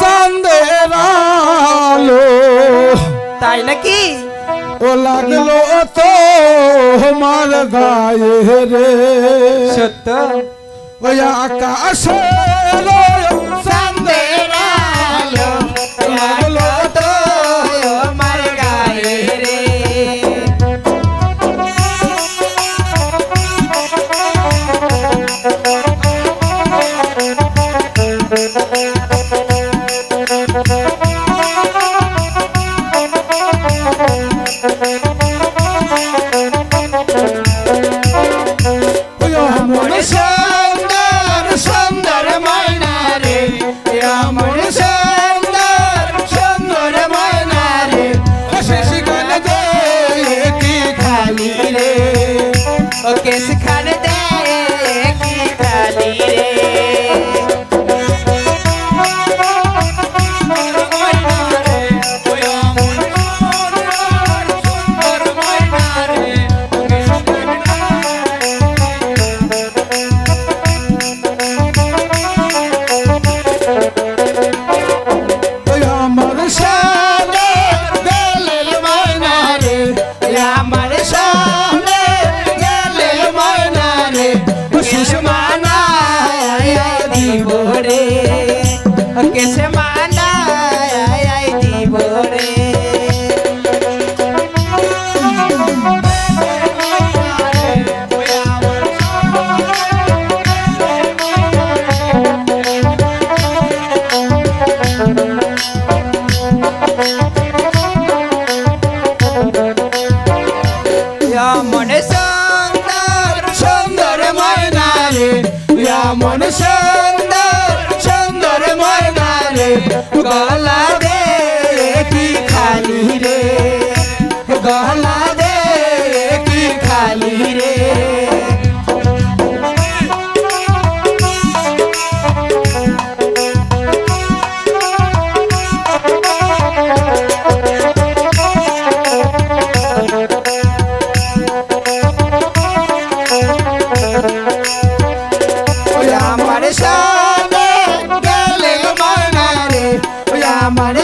চাঁদের আলো তাই নাকি ও লাগলো তো আমার গায়ে রে সত্য ওই আকাশে চাঁদের আলো লাগলো তো আমার গায়ে রে সুন্দর সুন্দর ময়না রে আমার সুন্দর সুন্দর ময়না রে শেষ গান দে কি খালি রে ও কেস খান দে কি খালি রে कैसे माना दीब रे मन सुंदर सुंदर मैना रे मन सुंदर सुंदर मैना रे गला दे की खाली रे गला दे की खाली रे আমার